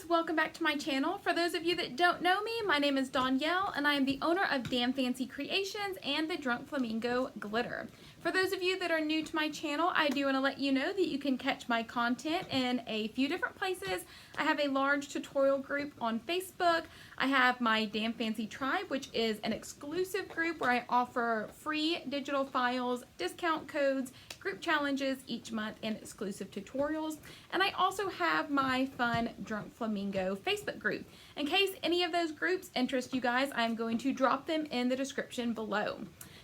guys, welcome back to my channel. For those of you that don't know me, my name is Danielle and I am the owner of Damn Fancy Creations and the Drunk Flamingo Glitter. For those of you that are new to my channel, I do want to let you know that you can catch my content in a few different places. I have a large tutorial group on Facebook. I have my Damn Fancy Tribe, which is an exclusive group where I offer free digital files, discount codes, group challenges each month, and exclusive tutorials. And I also have my fun Drunk Flamingo Facebook group. In case any of those groups interest you guys, I'm going to drop them in the description below.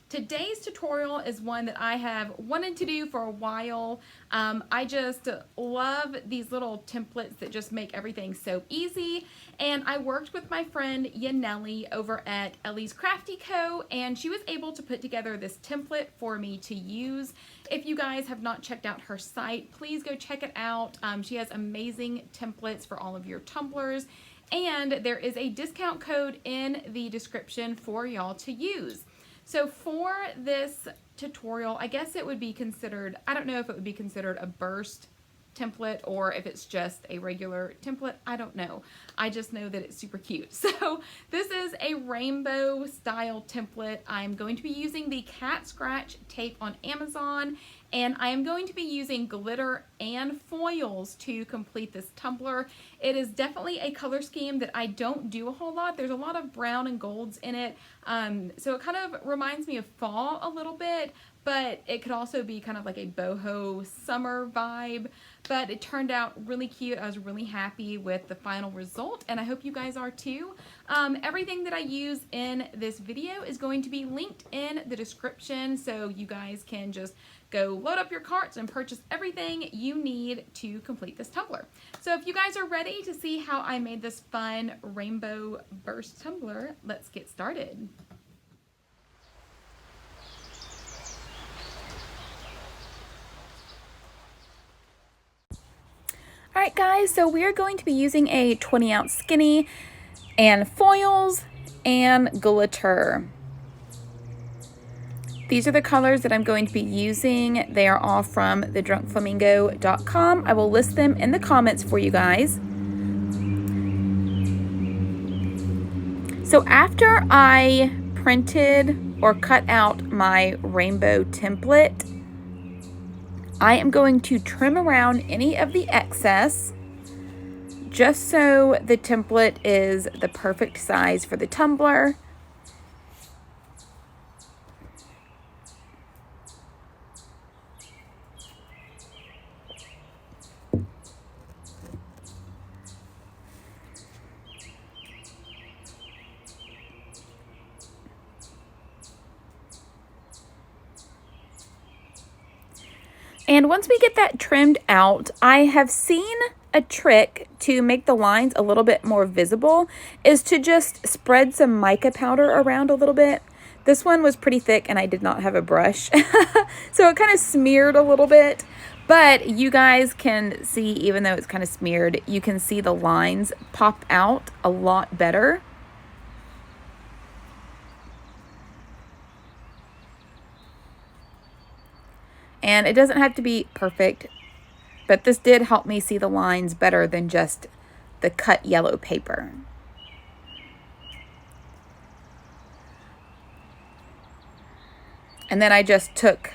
Today's tutorial is one that I have wanted to do for a while. I just love these little templates that just make everything so easy. And I worked with my friend Yanelly over at Ellie's Crafty Co. and she was able to put together this template for me to use. If you guys have not checked out her site, please go check it out. She has amazing templates for all of your tumblers. And there is a discount code in the description for y'all to use. So for this tutorial, I guess it would be considered, I don't know if it would be considered a burst template or if it's just a regular template. I don't know. I just know that it's super cute. So this is a rainbow style template. I'm going to be using the cat scratch tape on Amazon, and I am going to be using glitter and foils to complete this tumbler. It is definitely a color scheme that I don't do a whole lot. There's a lot of brown and golds in it. So it kind of reminds me of fall a little bit, but it could also be kind of like a boho summer vibe. But it turned out really cute. I was really happy with the final result, and I hope you guys are too. Everything that I use in this video is going to be linked in the description, so you guys can just go load up your carts and purchase everything you need to complete this tumbler. So if you guys are ready to see how I made this fun rainbow burst tumbler, let's get started. Alright guys, so we are going to be using a 20-ounce skinny and foils and glitter. These are the colors that I'm going to be using. They are all from thedrunkflamingo.com. I will list them in the comments for you guys. So after I printed or cut out my rainbow template, I am going to trim around any of the excess just so the template is the perfect size for the tumbler. And once we get that trimmed out, I have seen a trick to make the lines a little bit more visible is to just spread some mica powder around a little bit. This one was pretty thick and I did not have a brush, so it kind of smeared a little bit. But you guys can see, even though it's kind of smeared, you can see the lines pop out a lot better. And it doesn't have to be perfect, but this did help me see the lines better than just the cut yellow paper. And then I just took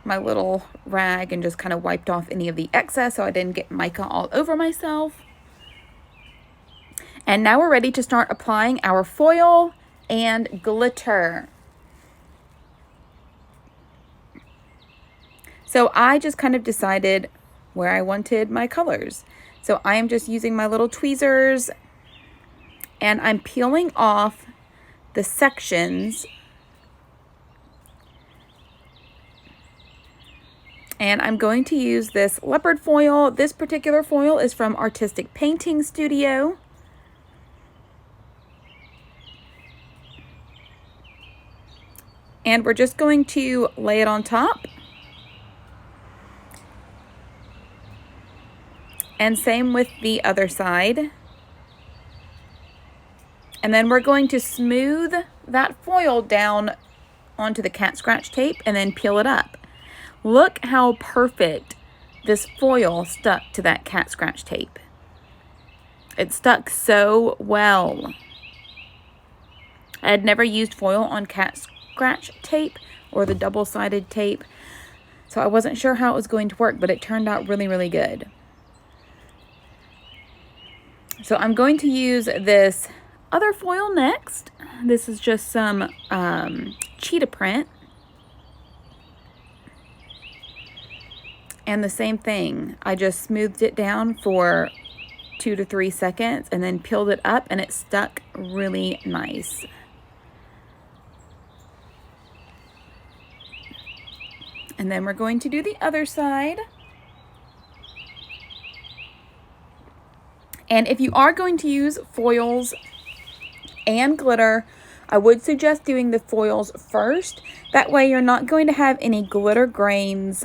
my little rag and just kind of wiped off any of the excess so I didn't get mica all over myself. And now we're ready to start applying our foil and glitter. So I just kind of decided where I wanted my colors. So I am just using my little tweezers and I'm peeling off the sections. And I'm going to use this leopard foil. This particular foil is from Artistic Painting Studio. And we're just going to lay it on top. And same with the other side. And then we're going to smooth that foil down onto the cat scratch tape and then peel it up. Look how perfect this foil stuck to that cat scratch tape. it stuck so well. I had never used foil on cat scratch tape or the double-sided tape, so I wasn't sure how it was going to work, but it turned out really, really good. So I'm going to use this other foil next. This is just some cheetah print. And the same thing, I just smoothed it down for 2 to 3 seconds and then peeled it up, and it stuck really nice. And then we're going to do the other side. And if you are going to use foils and glitter, I would suggest doing the foils first. That way you're not going to have any glitter grains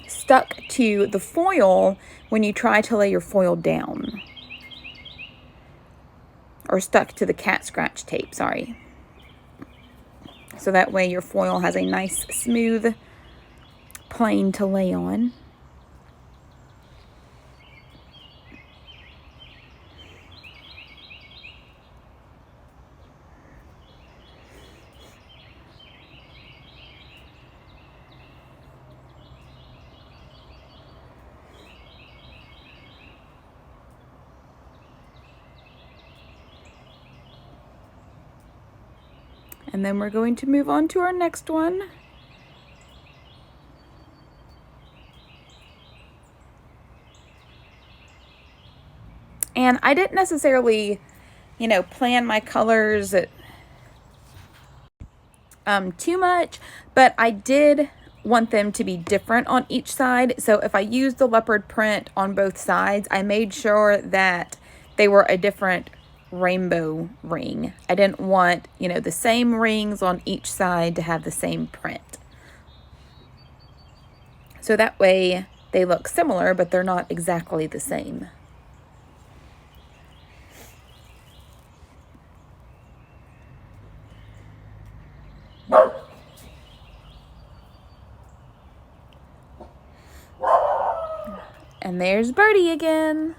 stuck to the foil when you try to lay your foil down. Or stuck to the cat scratch tape, sorry. So that way your foil has a nice smooth plane to lay on. And then we're going to move on to our next one. And I didn't necessarily, you know, plan my colors too much, but I did want them to be different on each side. So if I used the leopard print on both sides, I made sure that they were a different rainbow ring. I didn't want, you know, the same rings on each side to have the same print. So that way they look similar, but they're not exactly the same. And there's Birdie again.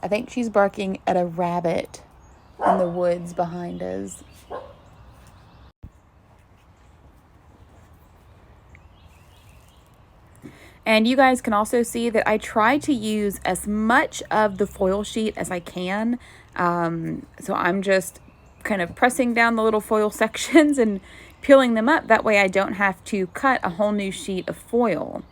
I think she's barking at a rabbit in the woods behind us. And you guys can also see that I try to use as much of the foil sheet as I can. So I'm just kind of pressing down the little foil sections and peeling them up. That way I don't have to cut a whole new sheet of foil.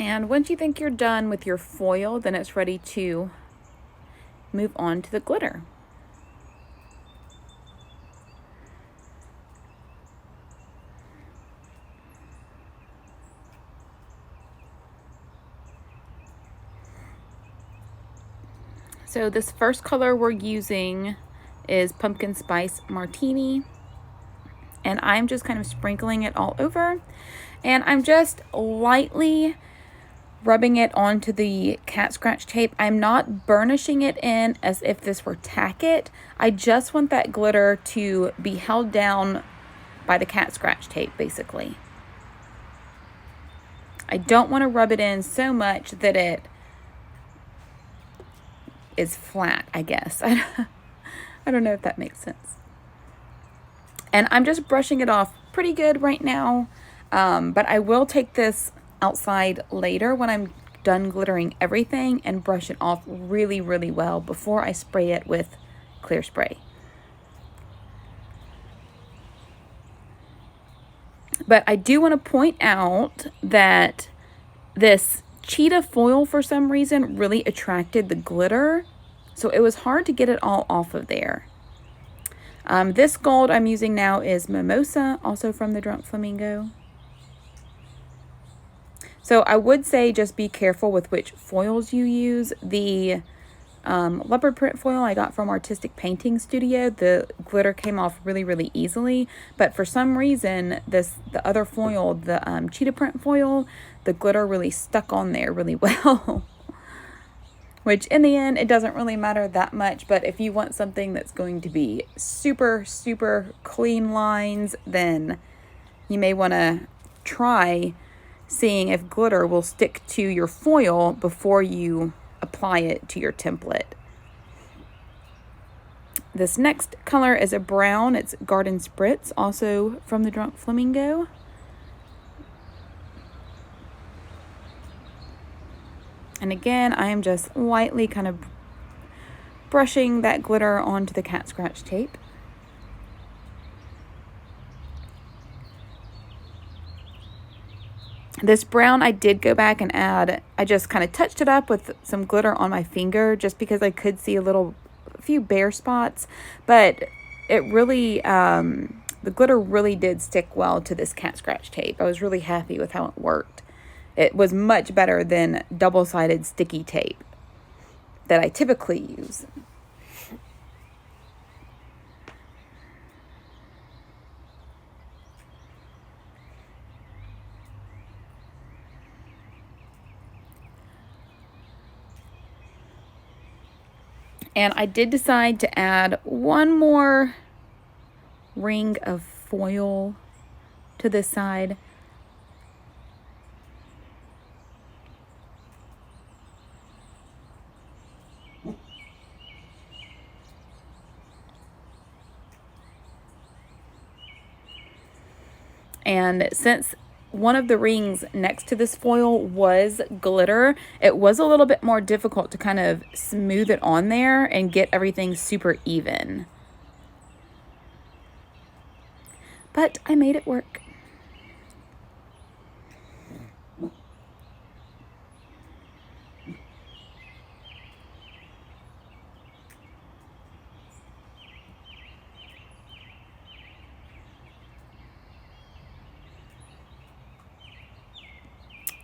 And once you think you're done with your foil, then it's ready to move on to the glitter. So this first color we're using is Pumpkin Spice Martini. And I'm just kind of sprinkling it all over. And I'm just lightly rubbing it onto the cat scratch tape. I'm not burnishing it in as if this were tacket. I just want that glitter to be held down by the cat scratch tape, basically. I don't want to rub it in so much that it is flat, I guess. I don't know if that makes sense. And I'm just brushing it off pretty good right now. But I will take this outside later when I'm done glittering everything and brush it off really, really well before I spray it with clear spray. But I do want to point out that this cheetah foil, for some reason, really attracted the glitter. So it was hard to get it all off of there. This gold I'm using now is Mimosa, also from the Drunk Flamingo. So I would say just be careful with which foils you use. The leopard print foil I got from Artistic Painting Studio, the glitter came off really, really easily. But for some reason, the other foil, the cheetah print foil, the glitter really stuck on there really well. Which in the end, it doesn't really matter that much. But if you want something that's going to be super, super clean lines, then you may want to try seeing if glitter will stick to your foil before you apply it to your template. This next color is a brown. It's Garden Spritz, also from the Drunk Flamingo. And again, I am just lightly kind of brushing that glitter onto the cat scratch tape. This brown I did go back and add, I just kind of touched it up with some glitter on my finger just because I could see a few bare spots, but it really, the glitter really did stick well to this cat scratch tape. I was really happy with how it worked. It was much better than double-sided sticky tape that I typically use. And I did decide to add one more ring of foil to this side. And since one of the rings next to this foil was glitter, it was a little bit more difficult to kind of smooth it on there and get everything super even. But I made it work.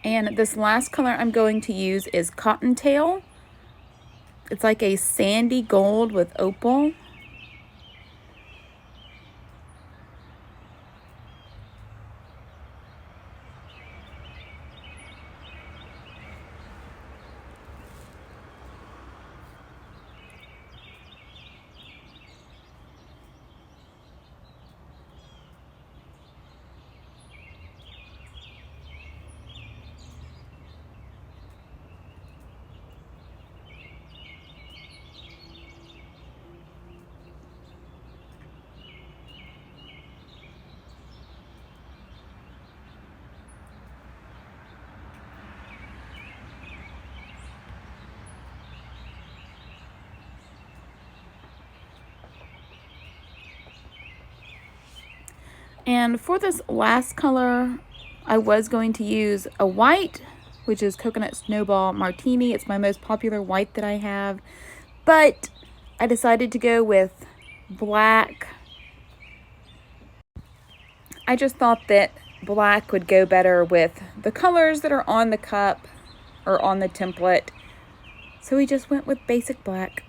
And this last color I'm going to use is Cottontail. It's like a sandy gold with opal. And for this last color, I was going to use a white, which is Coconut Snowball Martini. It's my most popular white that I have. But I decided to go with black. I just thought that black would go better with the colors that are on the cup or on the template. So we just went with basic black.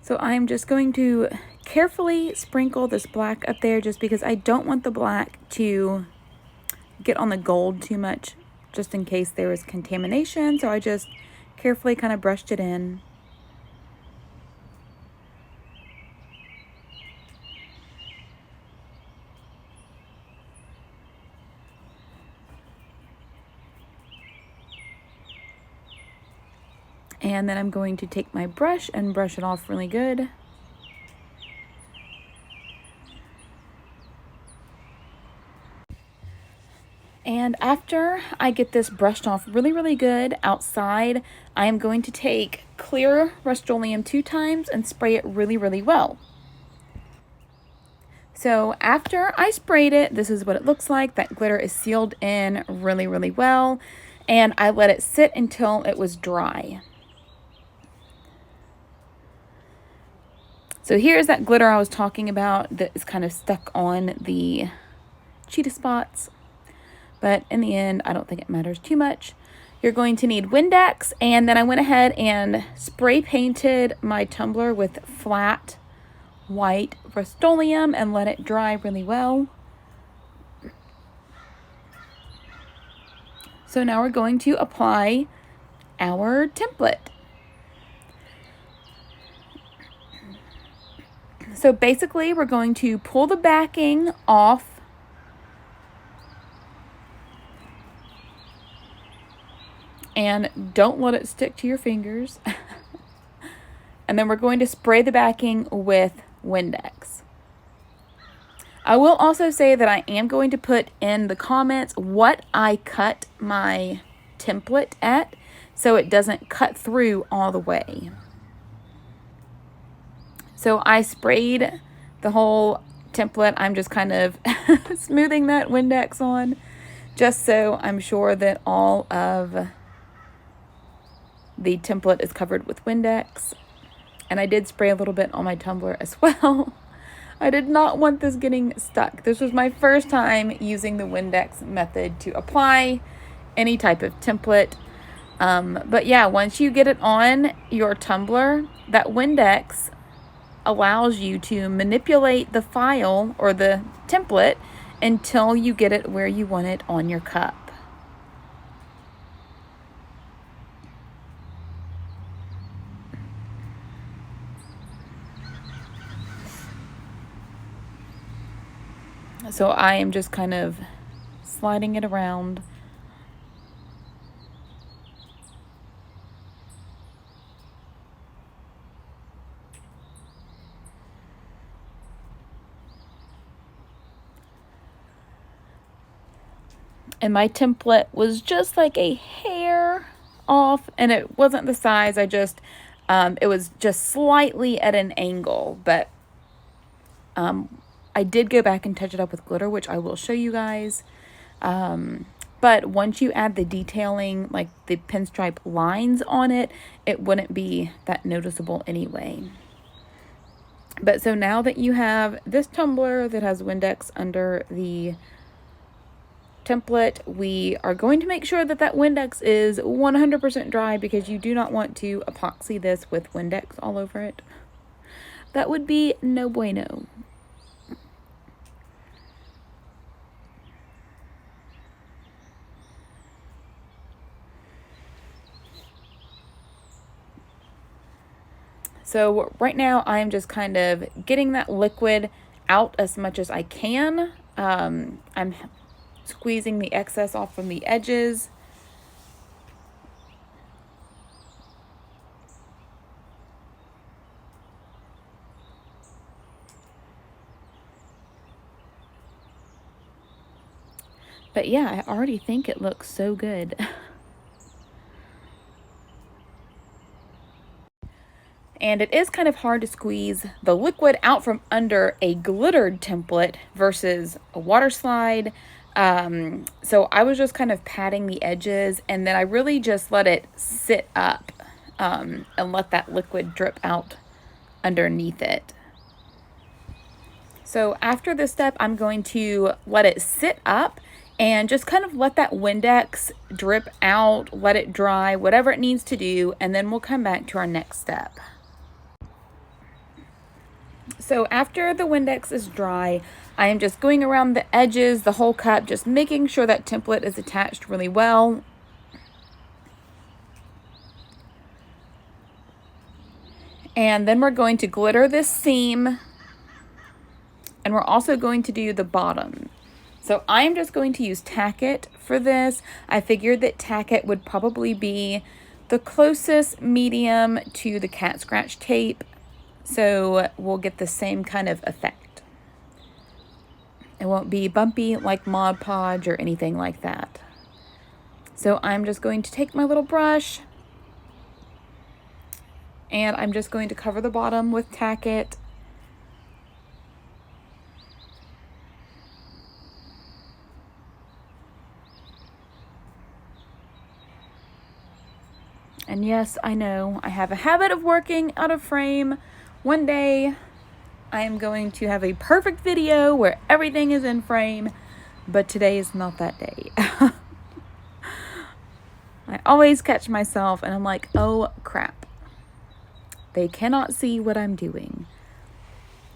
So I'm just going to carefully sprinkle this black up there just because I don't want the black to get on the gold too much, just in case there was contamination. So I just carefully kind of brushed it in. And then I'm going to take my brush and brush it off really good. And after I get this brushed off really, really good outside, I am going to take clear Rustoleum 2 times and spray it really, really well. So after I sprayed it, this is what it looks like. That glitter is sealed in really, really well. And I let it sit until it was dry. So here's that glitter I was talking about that is kind of stuck on the cheetah spots. But in the end, I don't think it matters too much. You're going to need Windex, and then I went ahead and spray painted my tumbler with flat white Rustoleum and let it dry really well. So now we're going to apply our template. So basically, we're going to pull the backing off and don't let it stick to your fingers. And then we're going to spray the backing with Windex. I will also say that I am going to put in the comments what I cut my template at so it doesn't cut through all the way. So I sprayed the whole template. I'm just kind of smoothing that Windex on just so I'm sure that all of the template is covered with Windex. And I did spray a little bit on my tumbler as well. I did not want this getting stuck. This was my first time using the Windex method to apply any type of template. But yeah, once you get it on your tumbler, that Windex allows you to manipulate the file or the template until you get it where you want it on your cup. So I am just kind of sliding it around. And my template was just like a hair off, and it wasn't the size. It was just slightly at an angle, but I did go back and touch it up with glitter, which I will show you guys. But once you add the detailing, like the pinstripe lines on it, it wouldn't be that noticeable anyway. But so now that you have this tumbler that has Windex under the template, we are going to make sure that that Windex is 100% dry because you do not want to epoxy this with Windex all over it. That would be no bueno. So right now I'm just kind of getting that liquid out as much as I can. I'm squeezing the excess off from the edges. But yeah, I already think it looks so good. And it is kind of hard to squeeze the liquid out from under a glittered template versus a water slide. So I was just kind of patting the edges, and then I really just let it sit up and let that liquid drip out underneath it. So after this step, I'm going to let it sit up and just kind of let that Windex drip out, let it dry, whatever it needs to do, and then we'll come back to our next step. So after the Windex is dry, I am just going around the edges, the whole cup, just making sure that template is attached really well. And then we're going to glitter this seam, and we're also going to do the bottom. So I am just going to use Tack-It for this. I figured that Tack-It would probably be the closest medium to the cat scratch tape. So we'll get the same kind of effect. It won't be bumpy like Mod Podge or anything like that. So I'm just going to take my little brush and I'm just going to cover the bottom with Tack-It. And yes, I know I have a habit of working out of frame. One day I am going to have a perfect video where everything is in frame, but today is not that day. I always catch myself and I'm like, oh crap. They cannot see what I'm doing.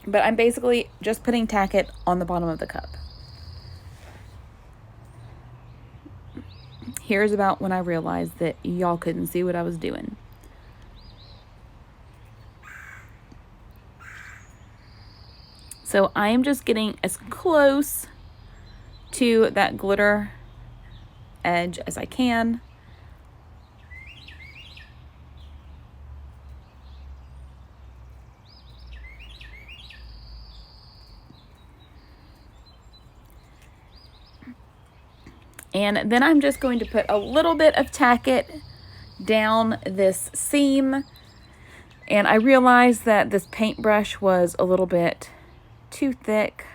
But I'm basically just putting tacket on the bottom of the cup. Here's about when I realized that y'all couldn't see what I was doing. So I am just getting as close to that glitter edge as I can. And then I'm just going to put a little bit of tacket down this seam. And I realized that this paintbrush was a little bit too thick.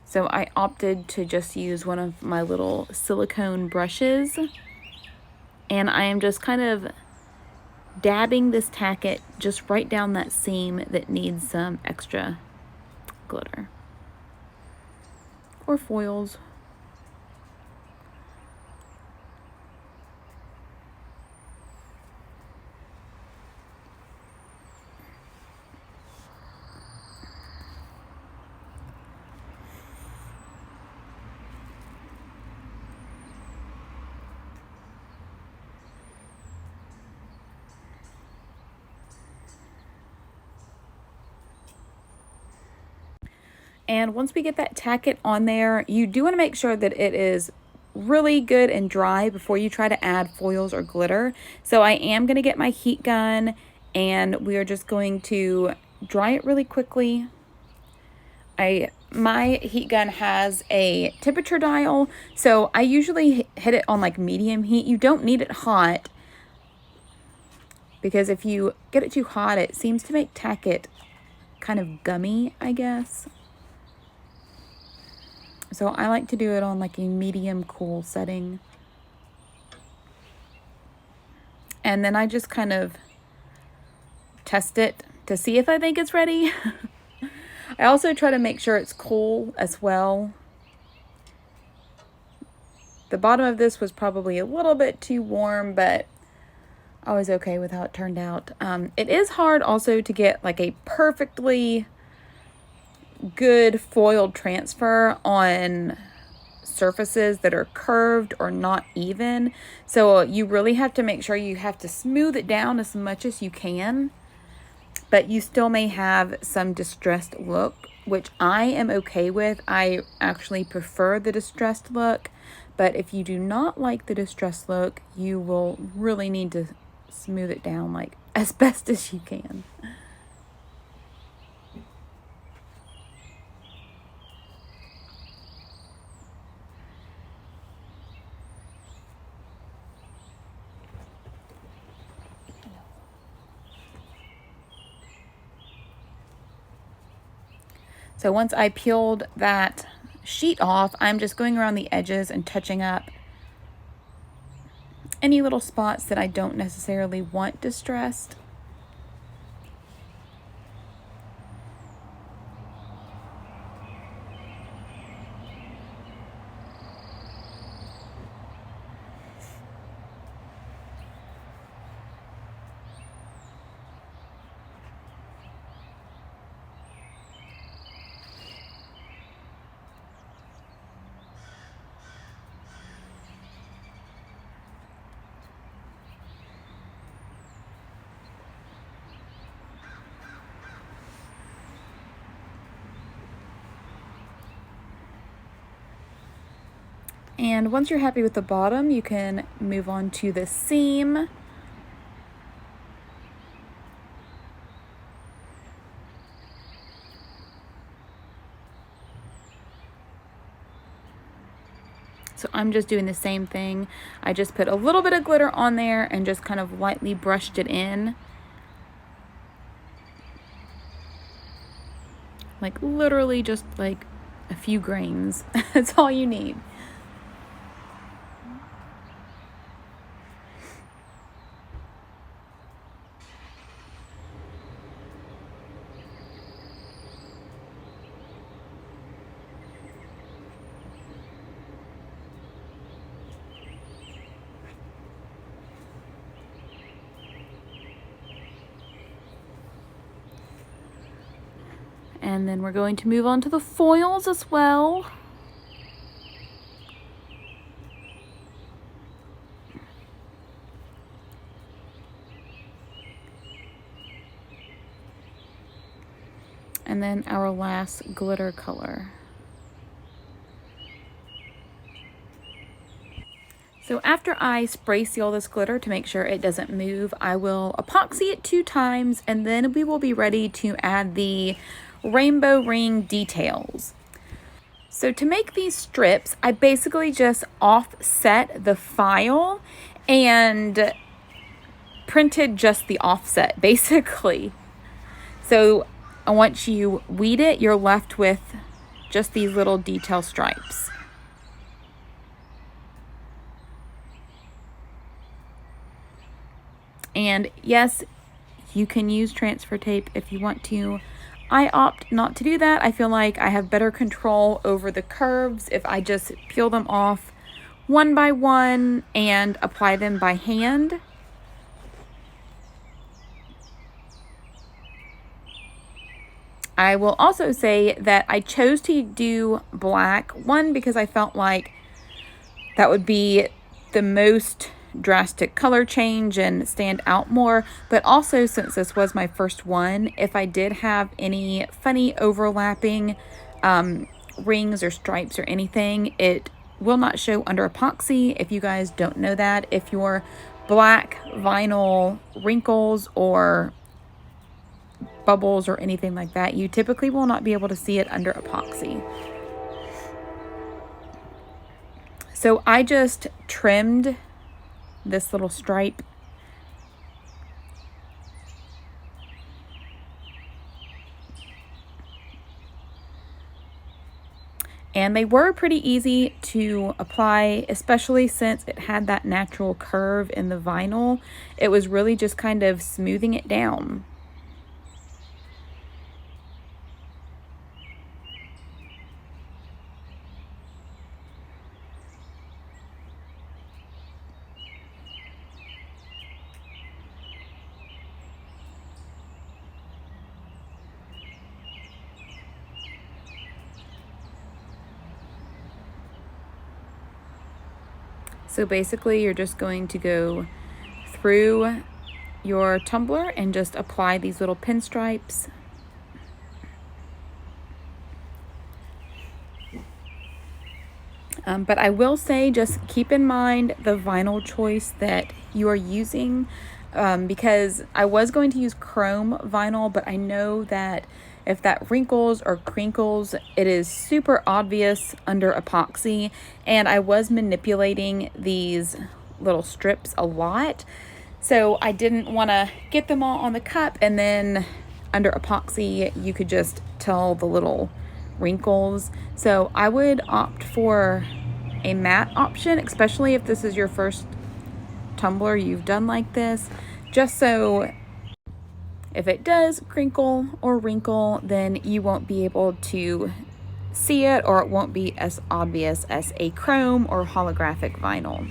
So I opted to just use one of my little silicone brushes. And I am just kind of dabbing this tacket just right down that seam that needs some extra glitter. Or foils. And once we get that tacket on there, you do want to make sure that it is really good and dry before you try to add foils or glitter. So I am going to get my heat gun and we are just going to dry it really quickly. My heat gun has a temperature dial, so I usually hit it on like medium heat. You don't need it hot because if you get it too hot, it seems to make tacket kind of gummy, I guess. So I like to do it on like a medium cool setting. And then I just kind of test it to see if I think it's ready. I also try to make sure it's cool as well. The bottom of this was probably a little bit too warm, but I was okay with how it turned out. It is hard also to get like a perfectly good foiled transfer on surfaces that are curved or not even. So you really have to make sure you have to smooth it down as much as you can, but you still may have some distressed look, which I am okay with. I actually prefer the distressed look, but if you do not like the distressed look, you will really need to smooth it down like as best as you can. So once I peeled that sheet off, I'm just going around the edges and touching up any little spots that I don't necessarily want distressed. And once you're happy with the bottom, you can move on to the seam. So I'm just doing the same thing. I just put a little bit of glitter on there and just kind of lightly brushed it in. Like literally just like a few grains. That's all you need. And then we're going to move on to the foils as well. And then our last glitter color. So after I spray seal this glitter to make sure it doesn't move, I will epoxy it 2 times, and then we will be ready to add the rainbow ring details. So to make these strips, I basically just offset the file and printed just the offset, basically. So once you weed it, you're left with just these little detail stripes. And yes, you can use transfer tape if you want to. I opt not to do that. I feel like I have better control over the curves if I just peel them off one by one and apply them by hand. I will also say that I chose to do black, one, because I felt like that would be the most drastic color change and stand out more, but also since this was my first one, if I did have any funny overlapping rings or stripes or anything, it will not show under epoxy. If you guys don't know that, if your black vinyl wrinkles or bubbles or anything like that, you typically will not be able to see it under epoxy. So I just trimmed this little stripe and they were pretty easy to apply, especially since it had that natural curve in the vinyl. It was really just kind of smoothing it down. So basically you're just going to go through your tumbler and just apply these little pinstripes. But I will say, just keep in mind the vinyl choice that you are using, because I was going to use chrome vinyl, but I know that if that wrinkles or crinkles, it is super obvious under epoxy, and I was manipulating these little strips a lot, so I didn't want to get them all on the cup, and then under epoxy you could just tell the little wrinkles. So I would opt for a matte option, especially if this is your first tumbler you've done like this, just so if it does crinkle or wrinkle, then you won't be able to see it, or it won't be as obvious as a chrome or holographic vinyl.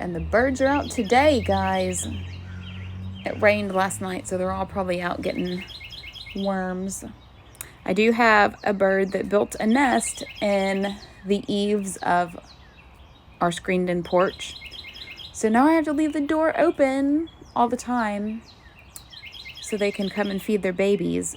And the birds are out today, guys. It rained last night, so they're all probably out getting worms. I do have a bird that built a nest in the eaves of our screened-in porch. So now I have to leave the door open all the time so they can come and feed their babies.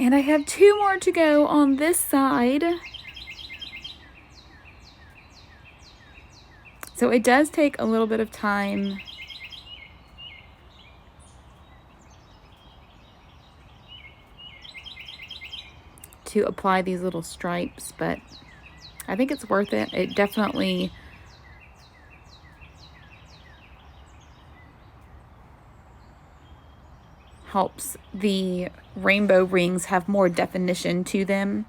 And I have 2 more to go on this side. So it does take a little bit of time to apply these little stripes, but I think it's worth it. It definitely helps the rainbow rings have more definition to them.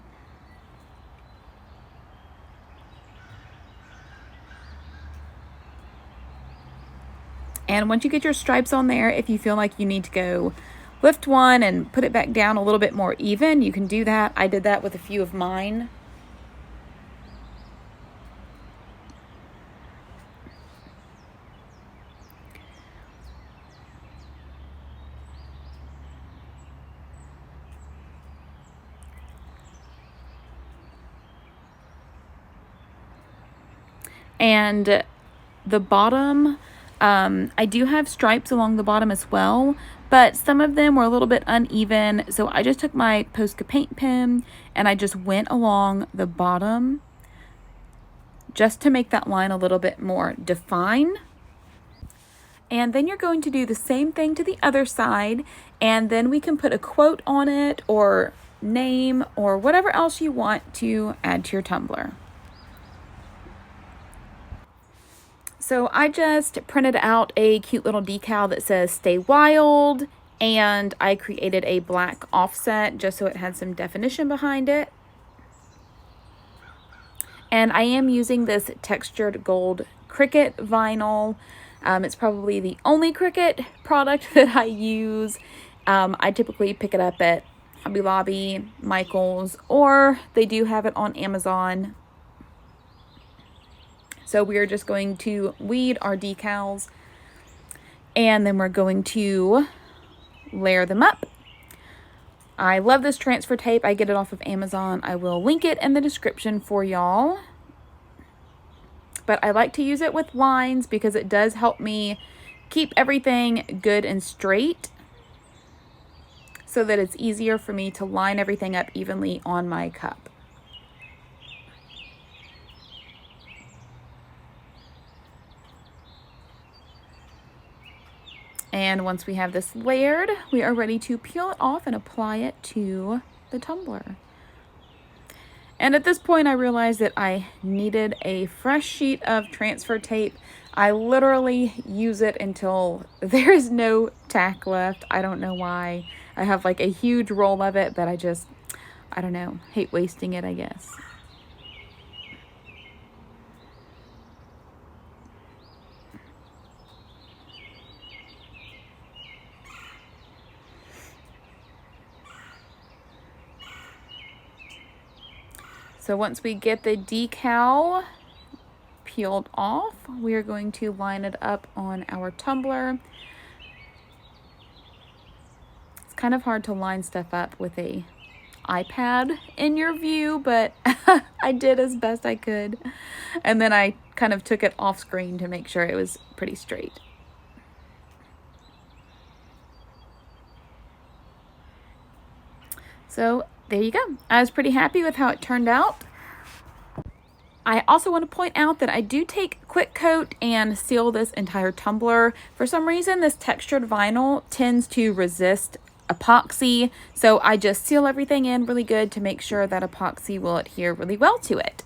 And once you get your stripes on there, if you feel like you need to go lift one and put it back down a little bit more even, you can do that. I did that with a few of mine. And the bottom, I do have stripes along the bottom as well, but some of them were a little bit uneven. So I just took my Posca paint pen and I just went along the bottom just to make that line a little bit more defined. And then you're going to do the same thing to the other side, and then we can put a quote on it or name or whatever else you want to add to your tumbler. So I just printed out a cute little decal that says "Stay Wild," and I created a black offset just so it had some definition behind it. And I am using this textured gold Cricut vinyl. It's probably the only Cricut product that I use. I typically pick it up at Hobby Lobby, Michael's, or they do have it on Amazon. So we are just going to weed our decals, and then we're going to layer them up. I love this transfer tape. I get it off of Amazon. I will link it in the description for y'all. But I like to use it with lines because it does help me keep everything good and straight so that it's easier for me to line everything up evenly on my cup. And once we have this layered, we are ready to peel it off and apply it to the tumbler. And at this point, I realized that I needed a fresh sheet of transfer tape. I literally use it until there is no tack left. I don't know why. I have like a huge roll of it, but I don't know, hate wasting it, I guess. So once we get the decal peeled off, we are going to line it up on our tumbler. It's kind of hard to line stuff up with a iPad in your view, but I did as best I could. And then I kind of took it off screen to make sure it was pretty straight. So there you go. I was pretty happy with how it turned out. I also want to point out that I do take quick coat and seal this entire tumbler. For some reason, this textured vinyl tends to resist epoxy, so I just seal everything in really good to make sure that epoxy will adhere really well to it.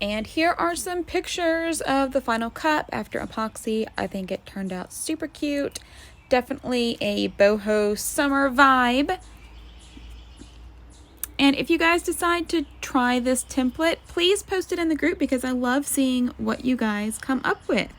And here are some pictures of the final cup after epoxy. I think it turned out super cute. Definitely a boho summer vibe. And if you guys decide to try this template, please post it in the group because I love seeing what you guys come up with.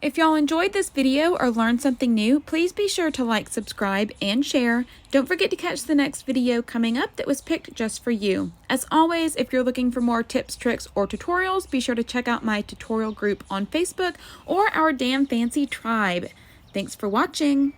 If y'all enjoyed this video or learned something new, please be sure to like, subscribe, and share. Don't forget to catch the next video coming up that was picked just for you. As always, if you're looking for more tips, tricks, or tutorials, be sure to check out my tutorial group on Facebook or our Damn Fancy tribe. Thanks for watching.